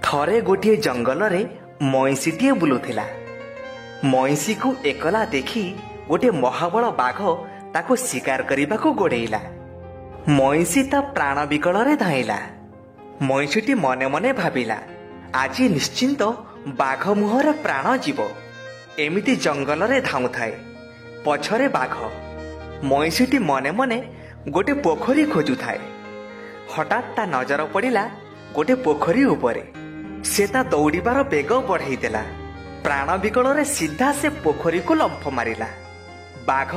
ଥରେ ଗୋଟିଏ ଜଙ୍ଗଲରେ ମଇଁଷିଟିଏ ବୁଲୁଥିଲା। ମଇଁଷିକୁ ଏକଲା ଦେଖି ଗୋଟିଏ ମହାବଳ ବାଘ ତାକୁ ଶିକାର କରିବାକୁ ଗୋଡ଼େଇଲା। ମଇଁଷି ତା ପ୍ରାଣ ବିକଳରେ ଧାଇଁଲା। ମଇଁଷିଟି ମନେ ମନେ ଭାବିଲା, ଆଜି ନିଶ୍ଚିନ୍ତ ବାଘ ମୁହଁରେ ପ୍ରାଣ ଯିବ। ଏମିତି ଜଙ୍ଗଲରେ ଧାଉଁଥାଏ, ପଛରେ ବାଘ। ମଇଁଷିଟି ମନେ ମନେ ଗୋଟିଏ ପୋଖରୀ ଖୋଜୁଥାଏ। ହଠାତ୍ ତା ନଜର ପଡ଼ିଲା ଗୋଟିଏ ପୋଖରୀ ଉପରେ। ସେ ତା ଦୌଡ଼ିବାର ବେଗ ବଢ଼େଇ ଦେଲା। ପ୍ରାଣ ବିକଳରେ ସିଧା ସେ ପୋଖରୀକୁ ଲମ୍ଫ ମାରିଲା। ବାଘ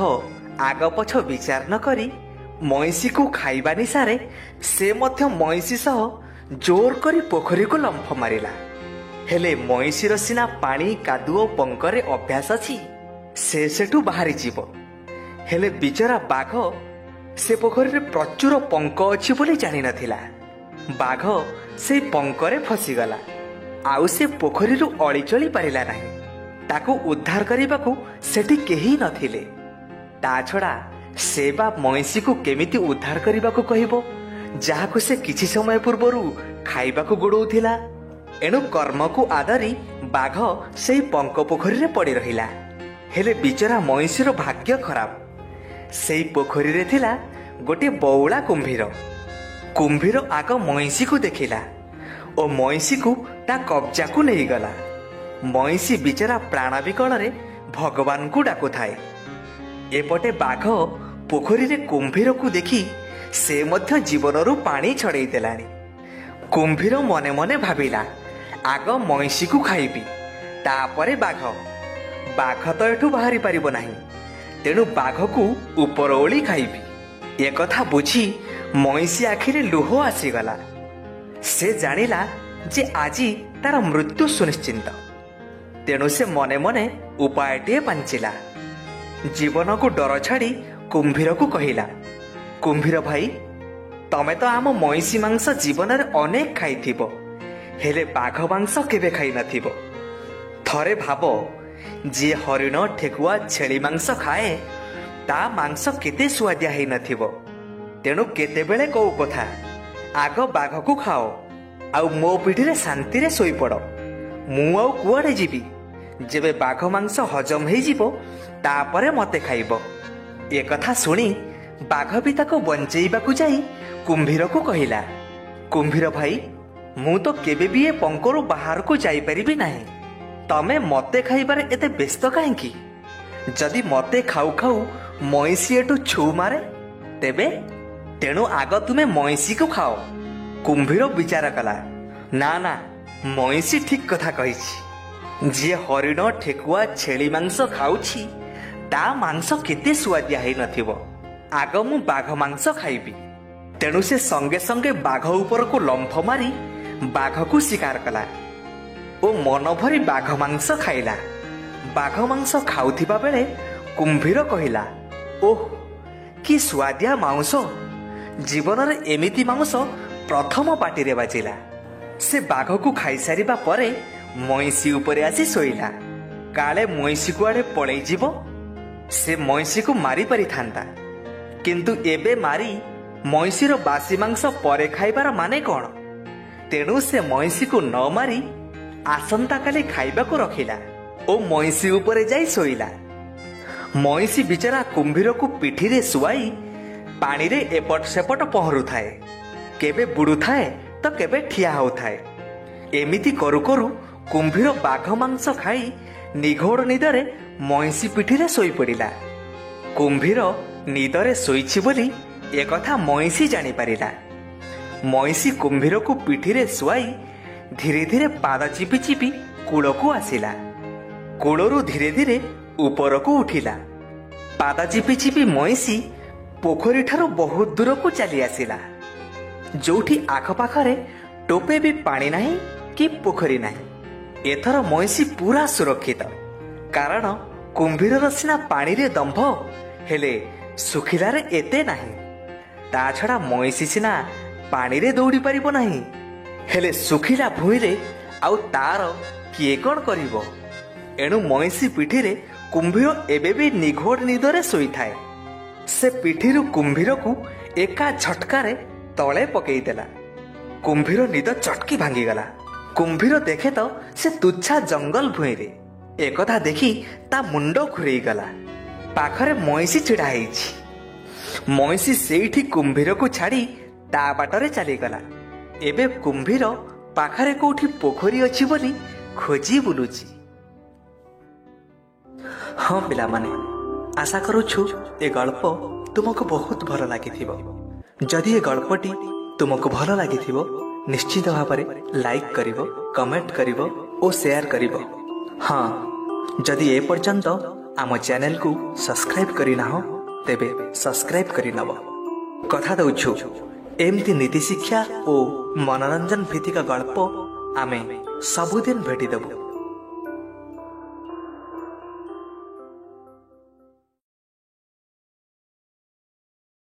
ଆଗ ପଛ ବିଚାର ନ କରି ମଇଁଷିକୁ ଖାଇବା ନିଶାରେ ସେ ମଧ୍ୟ ମଇଁଷି ସହ ଜୋର କରି ପୋଖରୀକୁ ଲମ୍ଫ ମାରିଲା। ହେଲେ ମଇଁଷିର ସିନା ପାଣି କାଦୁଅ ପଙ୍କରେ ଅଭ୍ୟାସ ଅଛି, ସେ ସେଠୁ ବାହାରିଯିବ। ହେଲେ ବିଚରା ବାଘ ସେ ପୋଖରୀରେ ପ୍ରଚୁର ପଙ୍କ ଅଛି ବୋଲି ଜାଣିନଥିଲା। ବାଘ ସେଇ ପଙ୍କରେ ଫସିଗଲା। ଆଉ ସେ ପୋଖରୀରୁ ଅଳିଚଳି ପାରିଲା ନାହିଁ। ତାକୁ ଉଦ୍ଧାର କରିବାକୁ ସେଠି କେହି ନଥିଲେ। ତା ଛଡ଼ା ସେ ବା ମଇଁଷିକୁ କେମିତି ଉଦ୍ଧାର କରିବାକୁ କହିବ, ଯାହାକୁ ସେ କିଛି ସମୟ ପୂର୍ବରୁ ଖାଇବାକୁ ଗୋଡ଼ଉଥିଲା। ଏଣୁ କର୍ମକୁ ଆଦରି ବାଘ ସେଇ ପଙ୍କ ପୋଖରୀରେ ପଡ଼ି ରହିଲା। ହେଲେ ବିଚରା ମଇଁଷିର ଭାଗ୍ୟ ଖରାପ। ସେଇ ପୋଖରୀରେ ଥିଲା ଗୋଟିଏ ବଉଳା କୁମ୍ଭୀର। କୁମ୍ଭୀର ଆଗ ମଇଁଷିକୁ ଦେଖିଲା ଓ ମଇଁଷିକୁ ତା କବ୍ଜାକୁ ନେଇଗଲା। ମଇଁଷି ବିଚରା ପ୍ରାଣ ବିକଳରେ ଭଗବାନଙ୍କୁ ଡାକୁଥାଏ। ଏପଟେ ବାଘ ପୋଖରୀରେ କୁମ୍ଭୀରକୁ ଦେଖି ସେ ମଧ୍ୟ ଜୀବନରୁ ପାଣି ଛଡ଼େଇ ଦେଲାଣି। କୁମ୍ଭୀର ମନେ ମନେ ଭାବିଲା, ଆଗ ମଇଁଷିକୁ ଖାଇବି, ତାପରେ ବାଘ। ବାଘ ତ ଏଠୁ ବାହାରି ପାରିବ ନାହିଁ, ତେଣୁ ବାଘକୁ ଉପର ଓଳି ଖାଇବି। ଏକଥା ବୁଝି ମଇଁଷି ଆଖିରେ ଲୁହ ଆସିଗଲା। ସେ ଜାଣିଲା ଯେ ଆଜି ତାର ମୃତ୍ୟୁ ସୁନିଶ୍ଚିନ୍ତ। ତେଣୁ ସେ ମନେ ମନେ ଉପାୟଟିଏ ପାଞ୍ଚିଲା। ଜୀବନକୁ ଡର ଛାଡ଼ି କୁମ୍ଭୀରକୁ କହିଲା, କୁମ୍ଭୀର ଭାଇ, ତମେ ତ ଆମ ମଇଁଷି ମାଂସ ଜୀବନରେ ଅନେକ ଖାଇଥିବ, ହେଲେ ବାଘ ମାଂସ କେବେ ଖାଇନଥିବ। ଥରେ ଭାବ, ଯିଏ ହରିଣ, ଠେକୁଆ, ଛେଳି ମାଂସ ଖାଏ, ତା ମାଂସ କେତେ ସୁଆଦିଆ ହେଇନଥିବ। ତେଣୁ କେତେବେଳେ କୋଉ କଥା, ଆଗ ବାଘକୁ ଖାଅ, ଆଉ ମୋ ପିଠିରେ ଶାନ୍ତିରେ ଶୋଇପଡ଼। ମୁଁ ଆଉ କୁଆଡ଼େ ଯିବି? ଯେବେ ବାଘ ମାଂସ ହଜମ ହେଇଯିବ, ତାପରେ ମୋତେ ଖାଇବ। ଏକଥା ଶୁଣି ବାଘ ବି ତାକୁ ବଞ୍ଚେଇବାକୁ ଯାଇ କୁମ୍ଭୀରକୁ କହିଲା, କୁମ୍ଭୀର ଭାଇ, ମୁଁ ତ କେବେ ବି ଏ ପଙ୍କରୁ ବାହାରକୁ ଯାଇପାରିବି ନାହିଁ। ତମେ ମୋତେ ଖାଇବାରେ ଏତେ ବ୍ୟସ୍ତ କାହିଁକି? ଯଦି ମୋତେ ଖାଉ ଖାଉ ମଇଁଷି ଏଠୁ ଛୁ ମାରେ, ତେବେ? ତେଣୁ ଆଗ ତୁମେ ମଇଁଷିକୁ ଖାଅ। କୁମ୍ଭୀର ବିଚାର କଲା, ନା ନା, ମଇଁଷି ଠିକ୍ କଥା କହିଛି। ଯିଏ ହରିଣ, ଠେକୁଆ, ଛେଳି ମାଂସ ଖାଉଛି, ତା ମାଂସ କେତେ ସୁଆଦିଆ ହେଇନଥିବ। ଆଗ ମୁଁ ବାଘ ମାଂସ ଖାଇବି। ତେଣୁ ସେ ସଙ୍ଗେ ସଙ୍ଗେ ବାଘ ଉପରକୁ ଲମ୍ଫ ମାରି ବାଘକୁ ଶିକାର କଲା ଓ ମନ ଭରି ବାଘ ମାଂସ ଖାଇଲା। ବାଘ ମାଂସ ଖାଉଥିବା ବେଳେ କୁମ୍ଭୀର କହିଲା, ଓଃ, କି ସୁଆଦିଆ ମାଂସ! ଜୀବନରେ ଏମିତି ମାଂସ ପ୍ରଥମ ପାଟିରେ ବାଜିଲା। ସେ ବାଘକୁ ଖାଇସାରିବା ପରେ ମଇଁଷି ଉପରେ ଆସି ଶୋଇଲା। କାଳେ ମଇଁଷି କୁଆଡ଼େ ପଳେଇଯିବ। ସେ ମଇଁଷିକୁ ମାରି ପାରିଥାନ୍ତା, କିନ୍ତୁ ଏବେ ମାରି ମଇଁଷିର ବାସି ମାଂସ ପରେ ଖାଇବାର ମାନେ କ'ଣ? ତେଣୁ ସେ ମଇଁଷିକୁ ନ ମାରି ଆସନ୍ତାକାଲି ଖାଇବାକୁ ରଖିଲା ଓ ମଇଁଷି ଉପରେ ଯାଇ ଶୋଇଲା। ମଇଁଷି ବିଚରା କୁମ୍ଭୀରକୁ ପିଠିରେ ଶୁଆଇ ପାଣିରେ ଏପଟ ସେପଟ ପହଁରୁଥାଏ। କେବେ ବୁଡ଼ୁଥାଏ ତ କେବେ ଠିଆ ହେଉଥାଏ। ଏମିତି କରୁ କରୁ କୁମ୍ଭୀର ବାଘ ମାଂସ ଖାଇ ନିଘୋଡ଼ ନିଦରେ ମଇଁଷି ପିଠିରେ ଶୋଇପଡ଼ିଲା। କୁମ୍ଭୀର ନିଦରେ ଶୋଇଛି ବୋଲି ଏକଥା ମଇଁଷି ଜାଣିପାରିଲା। ମଇଁଷି କୁମ୍ଭୀରକୁ ପିଠିରେ ଶୁଆଇ ଧୀରେ ଧୀରେ ପାଦ ଚିପି ଚିପି କୂଳକୁ ଆସିଲା। କୂଳରୁ ଧୀରେ ଧୀରେ ଉପରକୁ ଉଠିଲା। ପାଦ ଚିପି ଚିପି ମଇଁଷି ପୋଖରୀଠାରୁ ବହୁତ ଦୂରକୁ ଚାଲି ଆସିଲା, ଯୋଉଠି ଆଖପାଖରେ ଟୋପେ ବି ପାଣି ନାହିଁ କି ପୋଖରୀ ନାହିଁ। ଏଥର ମଇଁଷି ପୁରା ସୁରକ୍ଷିତ, କାରଣ କୁମ୍ଭୀରର ସିନା ପାଣିରେ ଦମ୍ଭ, ହେଲେ ଶୁଖିଲାରେ ଏତେ ନାହିଁ। ତା ଛଡ଼ା ମଇଁଷି ସିନା ପାଣିରେ ଦୌଡ଼ି ପାରିବ ନାହିଁ, ହେଲେ ଶୁଖିଲା ଭୂଇଁରେ ଆଉ ତାର କିଏ କ'ଣ କରିବ? ଏଣୁ ମଇଁଷି ପିଠିରେ କୁମ୍ଭୀର ଏବେ ବି ନିଘୋଡ଼ ନିଦରେ ଶୋଇଥାଏ। ସେ ପିଠିରୁ କୁମ୍ଭୀରକୁ ଏକା ଝଟକାରେ ତଳେ ପକେଇଦେଲା। କୁମ୍ଭୀର ନିଦ ଚଟକି ଭାଙ୍ଗିଗଲା। କୁମ୍ଭୀର ଦେଖେ ତ ସେ ତୁଚ୍ଛା ଜଙ୍ଗଲ ଭୂଇଁରେ। ଏକଥା ଦେଖି ତା ମୁଣ୍ଡ ଘୁରେଇ ଗଲା। ପାଖରେ ମଇଁଷି ଛିଡ଼ା ହେଇଛି। ମଇଁଷି ସେଇଠି କୁମ୍ଭୀରକୁ ଛାଡ଼ି ତା ବାଟରେ ଚାଲିଗଲା। ଏବେ କୁମ୍ଭୀର ପାଖରେ କୋଉଠି ପୋଖରୀ ଅଛି ବୋଲି ଖୋଜି ବୁଲୁଛି। ହଁ ପିଲାମାନେ, ଆଶା କରୁଛୁ ଏ ଗଳ୍ପ ତୁମକୁ ବହୁତ ଭଲ ଲାଗିଥିବ। ଯଦି ଏ ଗଳ୍ପଟି ତୁମକୁ ଭଲ ଲାଗିଥିବ ନିଶ୍ଚିତ ଭାବରେ ଲାଇକ୍ କରିବ, କମେଣ୍ଟ କରିବ ଓ ସେୟାର କରିବ। ହଁ, ଯଦି ଏ ପର୍ଯ୍ୟନ୍ତ ଆମ ଚ୍ୟାନେଲକୁ ସବସ୍କ୍ରାଇବ୍ କରିନାହଁ ତେବେ ସବସ୍କ୍ରାଇବ୍ କରିନେବ। କଥା ଦେଉଛୁ ଏମିତି ନୀତି ଶିକ୍ଷା ଓ ମନୋରଞ୍ଜନ ଭିତ୍ତିକ ଗଳ୍ପ ଆମେ ସବୁଦିନ ଭେଟିଦେବୁ।